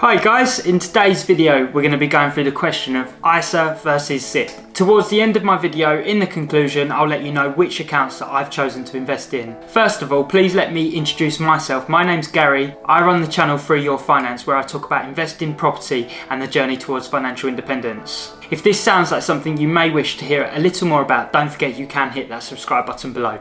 Hi guys, in today's video we're going to be going through the question of ISA versus SIPP. Towards the end of my video, in the conclusion, I'll let you know which accounts that I've chosen to invest in. First of all, please let me introduce myself. My name's Gary. I run the channel Free Your Finance, where I talk about investing, property and the journey towards financial independence. If this sounds like something you may wish to hear a little more about, don't forget you can hit that subscribe button below.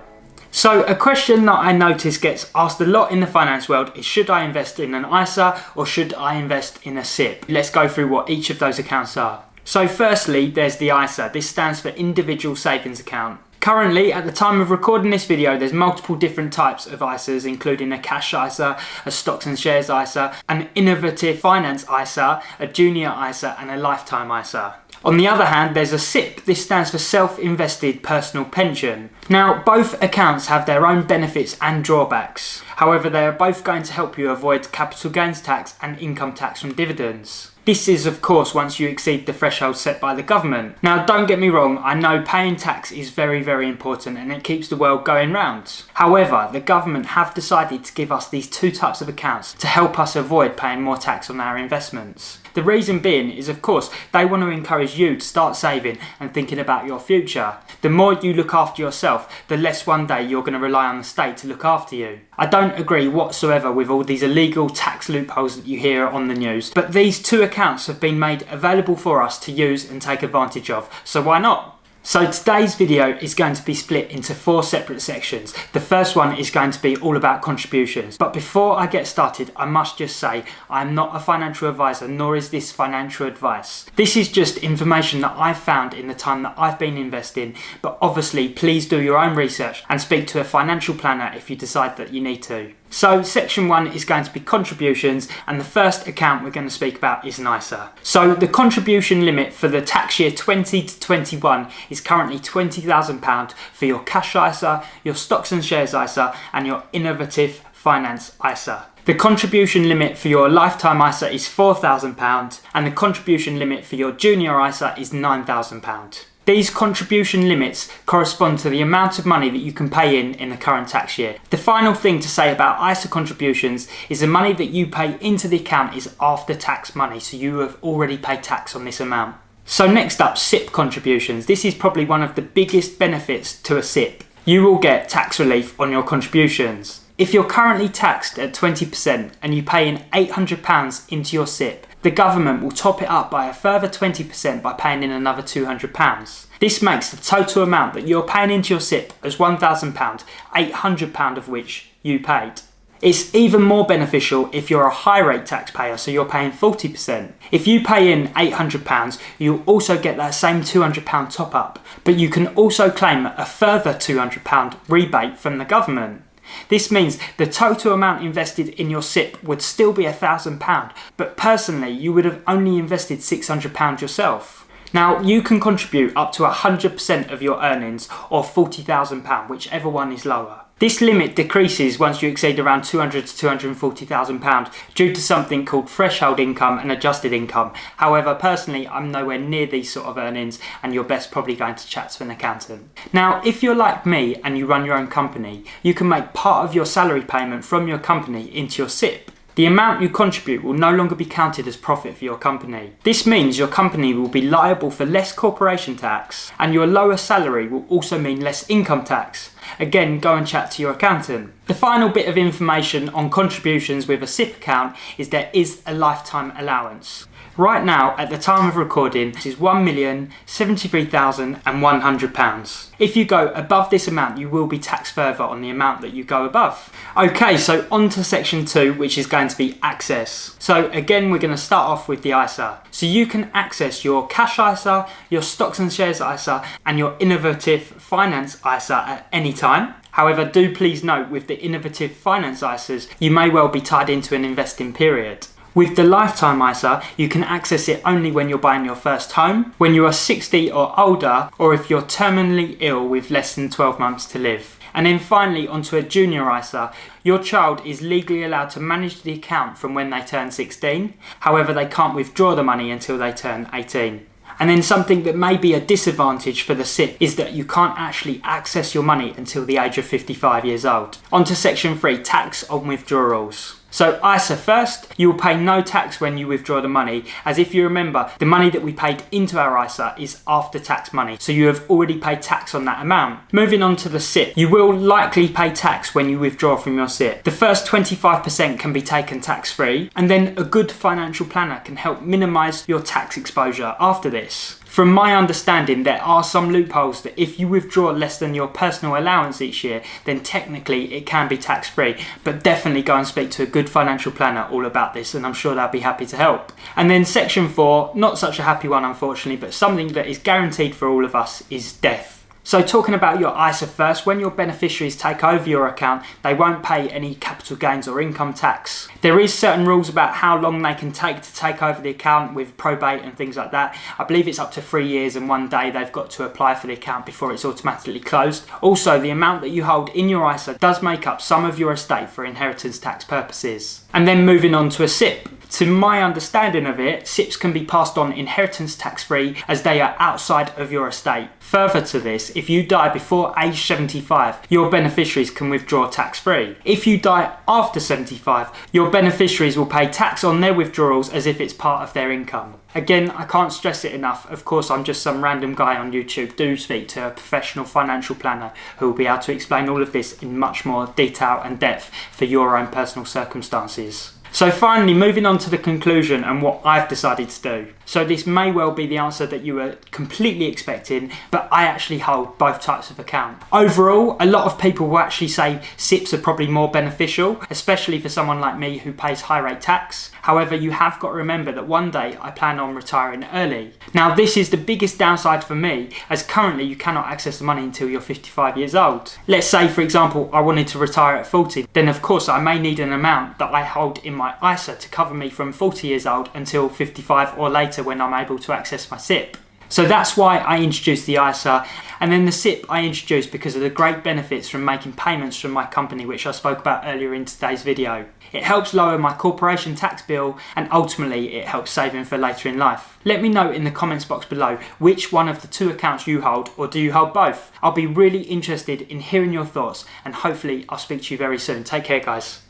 So a question that I notice gets asked a lot in the finance world is, should I invest in an ISA or should I invest in a SIPP? Let's go through what each of those accounts are. So firstly, there's the ISA. This stands for Individual Savings Account. Currently, at the time of recording this video, there's multiple different types of ISAs, including a cash ISA, a stocks and shares ISA, an innovative finance ISA, a junior ISA and a lifetime ISA. On the other hand, there's a SIPP. This stands for Self-Invested Personal Pension. Now, both accounts have their own benefits and drawbacks. However, they are both going to help you avoid capital gains tax and income tax from dividends. This is, of course, once you exceed the threshold set by the government. Now, don't get me wrong, I know paying tax is very, very important and it keeps the world going round. However, the government have decided to give us these two types of accounts to help us avoid paying more tax on our investments. The reason being is, of course, they want to encourage you to start saving and thinking about your future. The more you look after yourself, the less one day you're going to rely on the state to look after you. I don't agree whatsoever with all these illegal tax loopholes that you hear on the news, but these two accounts have been made available for us to use and take advantage of, so why not? So today's video is going to be split into 4 separate sections. The first one is going to be all about contributions. But before I get started, I must just say I'm not a financial advisor, nor is this financial advice. This is just information that I've found in the time that I've been investing, but obviously please do your own research and speak to a financial planner if you decide that you need to. So section 1 is going to be contributions, and the first account we're going to speak about is an ISA. So the contribution limit for the tax year 20 to 21 is currently £20,000 for your cash ISA, your stocks and shares ISA and your innovative finance ISA. The contribution limit for your lifetime ISA is £4,000 and the contribution limit for your junior ISA is £9,000. These contribution limits correspond to the amount of money that you can pay in the current tax year. The final thing to say about ISA contributions is the money that you pay into the account is after tax money, so you have already paid tax on this amount. So next up, SIPP contributions. This is probably one of the biggest benefits to a SIPP. You will get tax relief on your contributions. If you're currently taxed at 20% and you pay in £800 into your SIPP, the government will top it up by a further 20% by paying in another £200. This makes the total amount that you're paying into your SIPP as £1,000, £800 of which you paid. It's even more beneficial if you're a high rate taxpayer, so you're paying 40%. If you pay in £800, you'll also get that same £200 top up, but you can also claim a further £200 rebate from the government. This means the total amount invested in your SIPP would still be £1,000, but personally you would have only invested £600 yourself. Now, you can contribute up to 100% of your earnings or £40,000, whichever one is lower. This limit decreases once you exceed around £200,000 to £240,000 due to something called threshold income and adjusted income. However, personally, I'm nowhere near these sort of earnings and you're best probably going to chat to an accountant. Now, if you're like me and you run your own company, you can make part of your salary payment from your company into your SIPP. The amount you contribute will no longer be counted as profit for your company. This means your company will be liable for less corporation tax, and your lower salary will also mean less income tax. Again, go and chat to your accountant. The final bit of information on contributions with a SIPP account is there is a lifetime allowance. Right now, at the time of recording, this is £1,073,100. If you go above this amount, you will be taxed further on the amount that you go above. Okay, so on to section 2, which is going to be access. So again, we're going to start off with the ISA. So you can access your cash ISA, your stocks and shares ISA, and your innovative finance ISA at any time. However, do please note with the innovative finance ISAs, you may well be tied into an investing period. With the lifetime ISA, you can access it only when you're buying your first home, when you are 60 or older, or if you're terminally ill with less than 12 months to live. And then finally, onto a junior ISA. Your child is legally allowed to manage the account from when they turn 16. However, they can't withdraw the money until they turn 18. And then something that may be a disadvantage for the SIPP is that you can't actually access your money until the age of 55 years old. On to section 3, tax on withdrawals. So ISA first, you will pay no tax when you withdraw the money, as if you remember, the money that we paid into our ISA is after tax money, so you have already paid tax on that amount. Moving on to the SIPP, you will likely pay tax when you withdraw from your SIPP. The first 25% can be taken tax-free, and then a good financial planner can help minimise your tax exposure after this. From my understanding, there are some loopholes that if you withdraw less than your personal allowance each year, then technically it can be tax-free, but definitely go and speak to a good financial planner all about this, and I'm sure they'll be happy to help. And then section 4, not such a happy one unfortunately, but something that is guaranteed for all of us is death. So talking about your ISA first, when your beneficiaries take over your account, they won't pay any capital gains or income tax. There is certain rules about how long they can take over the account with probate and things like that. I believe it's up to 3 years and 1 day they've got to apply for the account before it's automatically closed. Also, the amount that you hold in your ISA does make up some of your estate for inheritance tax purposes. And then moving on to a SIPP. To my understanding of it, SIPPs can be passed on inheritance tax-free as they are outside of your estate. Further to this, if you die before age 75, your beneficiaries can withdraw tax-free. If you die after 75, your beneficiaries will pay tax on their withdrawals as if it's part of their income. Again, I can't stress it enough. Of course, I'm just some random guy on YouTube. Do speak to a professional financial planner who will be able to explain all of this in much more detail and depth for your own personal circumstances. So finally, moving on to the conclusion and what I've decided to do. So this may well be the answer that you were completely expecting, but I actually hold both types of account. Overall, a lot of people will actually say SIPPs are probably more beneficial, especially for someone like me who pays high rate tax. However, you have got to remember that one day I plan on retiring early. Now, this is the biggest downside for me, as currently you cannot access the money until you're 55 years old. Let's say, for example, I wanted to retire at 40, then of course I may need an amount that I hold in my ISA to cover me from 40 years old until 55 or later when I'm able to access my SIPP. So that's why I introduced the ISA, and then the SIPP I introduced because of the great benefits from making payments from my company, which I spoke about earlier in today's video. It helps lower my corporation tax bill, and ultimately it helps saving for later in life. Let me know in the comments box below which one of the two accounts you hold, or do you hold both? I'll be really interested in hearing your thoughts, and hopefully I'll speak to you very soon. Take care, guys.